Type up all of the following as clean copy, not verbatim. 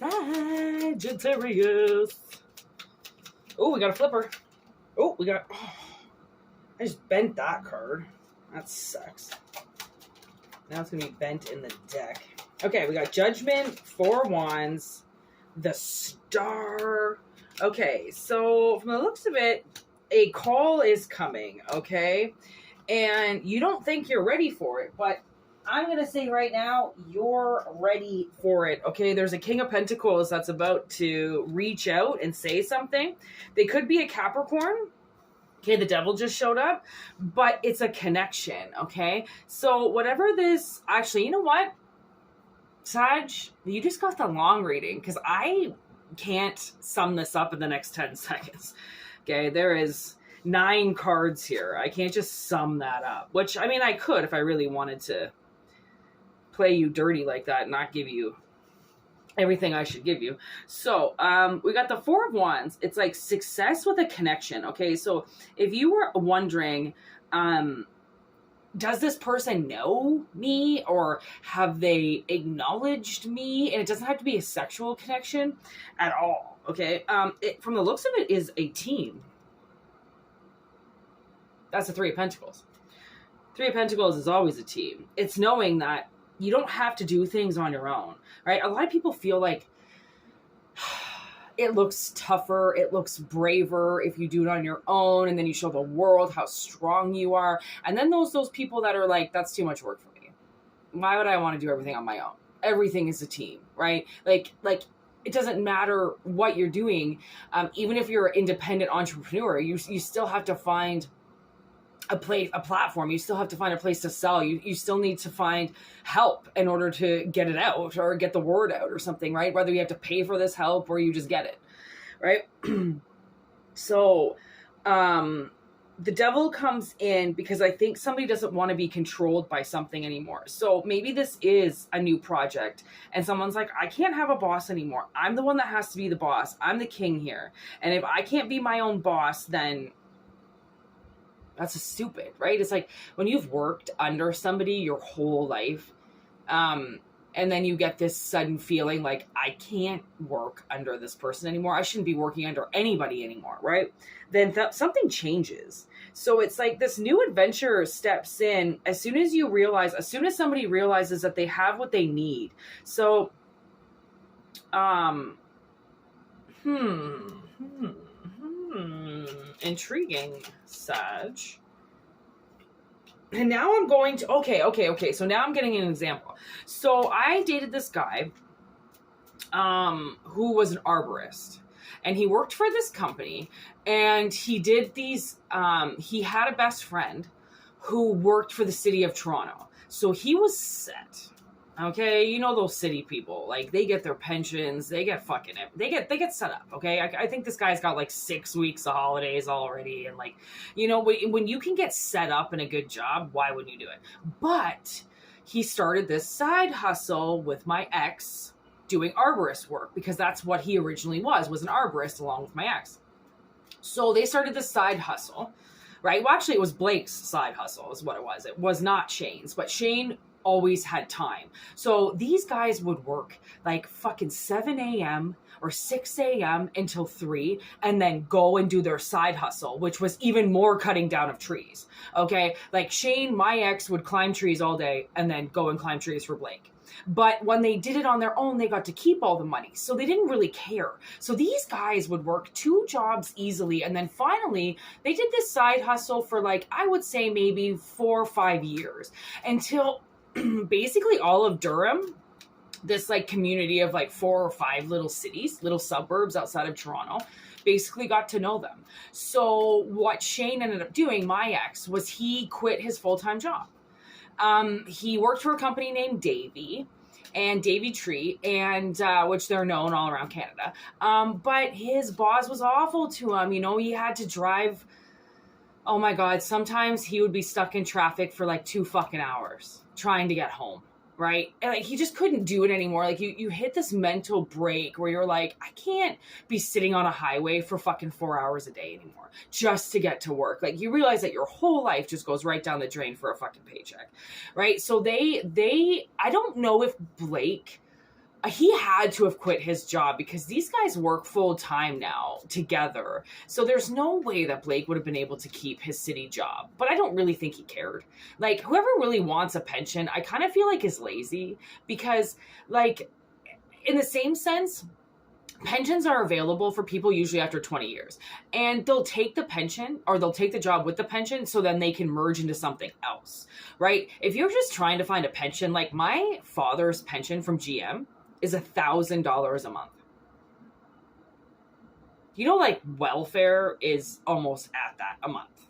Sagittarius. Oh, we got a flipper. Oh, I just bent that card. That sucks. Now it's going to be bent in the deck. Okay, we got Judgment, 4 Wands, the Star. Okay, so from the looks of it, a call is coming, okay? And you don't think you're ready for it, but I'm going to say right now, you're ready for it, okay? There's a King of Pentacles that's about to reach out and say something. They could be a Capricorn. Okay, the Devil just showed up, but it's a connection, okay? So whatever this, actually, you know what? Sag, you just got the long reading because I can't sum this up in the next 10 seconds. Okay, there is 9 cards here. I can't just sum that up, which, I mean, I could if I really wanted to play you dirty like that and not give you everything I should give you. So we got the 4 of Wands. It's like success with a connection. Okay, so if you were wondering, does this person know me or have they acknowledged me? And it doesn't have to be a sexual connection at all. Okay, from the looks of it is a team. That's the 3 of Pentacles. 3 of Pentacles is always a team. It's knowing that you don't have to do things on your own, right? A lot of people feel like it looks tougher, it looks braver if you do it on your own, and then you show the world how strong you are. And then those people that are like, that's too much work for me. Why would I want to do everything on my own? Everything is a team, right? Like it doesn't matter what you're doing. Even if you're an independent entrepreneur, you still have to find a platform. You still have to find a place to sell. You still need to find help in order to get it out or get the word out or something, right? Whether you have to pay for this help or you just get it, right? So, the Devil comes in because I think somebody doesn't want to be controlled by something anymore. So maybe this is a new project and someone's like, I can't have a boss anymore. I'm the one that has to be the boss. I'm the king here. And if I can't be my own boss, then that's stupid, right? It's like when you've worked under somebody your whole life, and then you get this sudden feeling like, I can't work under this person anymore. I shouldn't be working under anybody anymore, right? Then something changes. So it's like this new adventure steps in as soon as somebody realizes that they have what they need. So, intriguing, Sag. And now I'm going to, okay. So now I'm getting an example. So I dated this guy who was an arborist. And he worked for this company. And he did these, he had a best friend who worked for the city of Toronto. So he was set. Okay, you know those city people, like they get their pensions, they get set up. Okay, I think this guy's got like 6 weeks of holidays already, and like, you know, when you can get set up in a good job, why wouldn't you do it? But he started this side hustle with my ex doing arborist work because that's what he originally was an arborist along with my ex. So they started this side hustle, right? Well, actually, it was Blake's side hustle is what it was. It was not Shane's, but Shane always had time. So these guys would work like fucking 7 a.m. or 6 a.m. until 3 and then go and do their side hustle, which was even more cutting down of trees. Okay. Like Shane, my ex, would climb trees all day and then go and climb trees for Blake. But when they did it on their own, they got to keep all the money. So they didn't really care. So these guys would work 2 jobs easily. And then finally, they did this side hustle for like, I would say maybe 4 or 5 years until basically all of Durham, this like community of like 4 or 5 little cities, little suburbs outside of Toronto, basically got to know them. So what Shane ended up doing, my ex, was he quit his full-time job. He worked for a company named Davy Tree, and which they're known all around Canada. But his boss was awful to him. You know, he had to drive. Oh my God, sometimes he would be stuck in traffic for like 2 fucking hours trying to get home, right? And like he just couldn't do it anymore. Like you hit this mental break where you're like, I can't be sitting on a highway for fucking 4 hours a day anymore just to get to work. Like you realize that your whole life just goes right down the drain for a fucking paycheck, right? So they I don't know if Blake he had to have quit his job because these guys work full time now together. So there's no way that Blake would have been able to keep his city job. But I don't really think he cared. Like, whoever really wants a pension, I kind of feel like is lazy because, like, in the same sense, pensions are available for people usually after 20 years. And they'll take the pension or they'll take the job with the pension so then they can merge into something else, right? If you're just trying to find a pension, like my father's pension from GM is $1,000 a month. You know, like welfare is almost at that a month.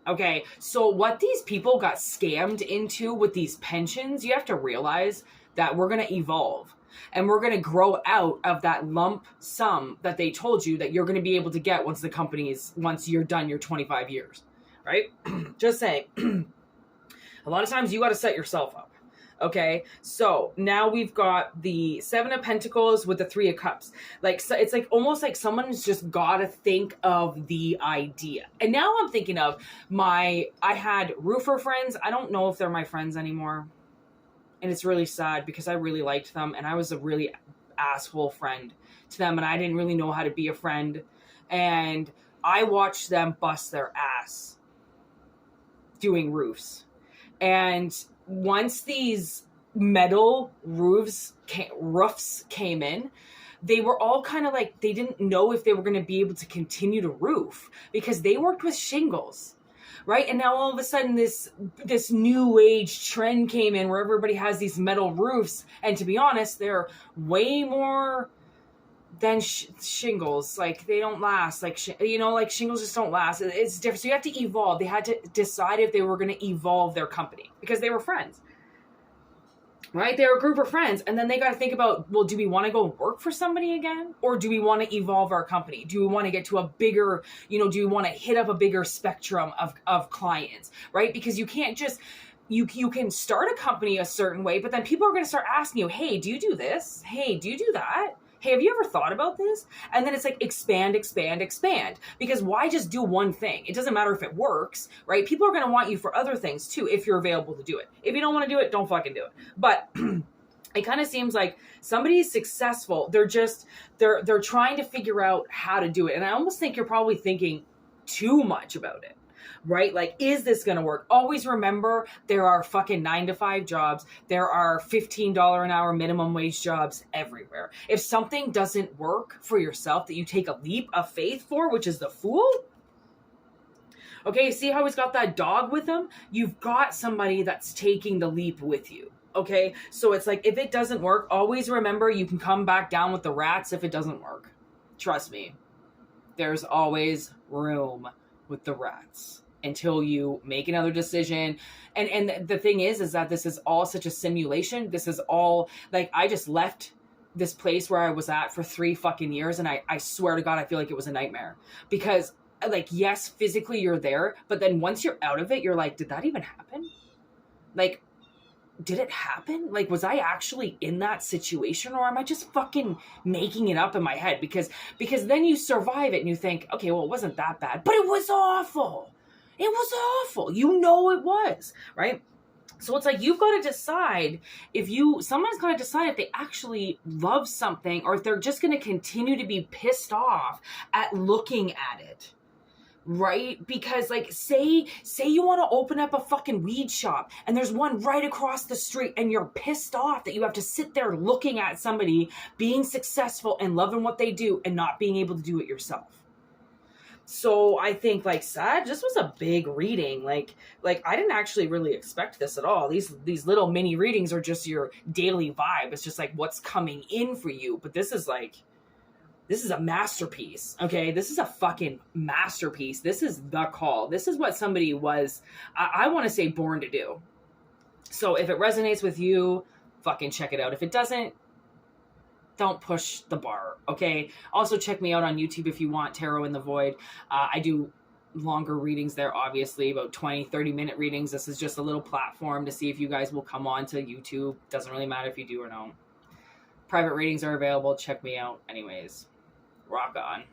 Okay, so what these people got scammed into with these pensions, you have to realize that we're going to evolve and we're going to grow out of that lump sum that they told you that you're going to be able to get once you're done your 25 years, right? Just saying. A lot of times you got to set yourself up. Okay, so now we've got the 7 of Pentacles with the 3 of Cups. Like, so it's like almost like someone's just got to think of the idea. And now I'm thinking of I had roofer friends. I don't know if they're my friends anymore. And it's really sad because I really liked them. And I was a really asshole friend to them. And I didn't really know how to be a friend. And I watched them bust their ass doing roofs. And once these metal roofs came in, they were all kind of like, they didn't know if they were going to be able to continue to roof because they worked with shingles, right? And now all of a sudden this new age trend came in where everybody has these metal roofs. And to be honest, they're way more than shingles. Like, they don't last. Like, like shingles just don't last. It's different. So you have to evolve. They had to decide if they were going to evolve their company because they were friends, right? They were a group of friends. And then they got to think about, well, do we want to go work for somebody again? Or do we want to evolve our company? Do we want to get to a bigger, do we want to hit up a bigger spectrum of clients, right? Because you can't just, you can start a company a certain way, but then people are going to start asking you, hey, do you do this? Hey, do you do that? Hey, have you ever thought about this? And then it's like expand, expand, expand. Because why just do one thing? It doesn't matter if it works, right? People are going to want you for other things too if you're available to do it. If you don't want to do it, don't fucking do it. But it kind of seems like somebody's successful. They're trying to figure out how to do it. And I almost think you're probably thinking too much about it. Right? Like, is this going to work? Always remember, there are fucking 9-to-5 jobs. There are $15 an hour minimum wage jobs everywhere. If something doesn't work for yourself that you take a leap of faith for, which is the Fool. Okay, see how he's got that dog with him? You've got somebody that's taking the leap with you. Okay, so it's like, if it doesn't work, always remember you can come back down with the rats if it doesn't work. Trust me. There's always room with the rats until you make another decision. And the thing is that this is all such a simulation. This is all, like, I just left this place where I was at for 3 fucking years. And I swear to God, I feel like it was a nightmare because, like, yes, physically you're there, but then once you're out of it, you're like, did that even happen? Like, did it happen? Like, was I actually in that situation, or am I just fucking making it up in my head? Because then you survive it and you think, okay, well, it wasn't that bad, but it was awful. It was awful. You know it was, right? So it's like, you've got to decide someone's got to decide if they actually love something or if they're just going to continue to be pissed off at looking at it. Right? Because, like, say you want to open up a fucking weed shop and there's one right across the street and you're pissed off that you have to sit there looking at somebody being successful and loving what they do and not being able to do it yourself. So I think, like, Sag, this was a big reading. Like I didn't actually really expect this at all. These little mini readings are just your daily vibe. It's just like what's coming in for you. But this is a masterpiece. Okay, this is a fucking masterpiece. This is the call. This is what somebody was, I want to say, born to do. So if it resonates with you, fucking check it out. If it doesn't, don't push the bar, okay? Also, check me out on YouTube if you want Tarot in the Void. I do longer readings there, obviously, about 20, 30-minute readings. This is just a little platform to see if you guys will come on to YouTube. Doesn't really matter if you do or no. Private readings are available. Check me out anyways. Rock on.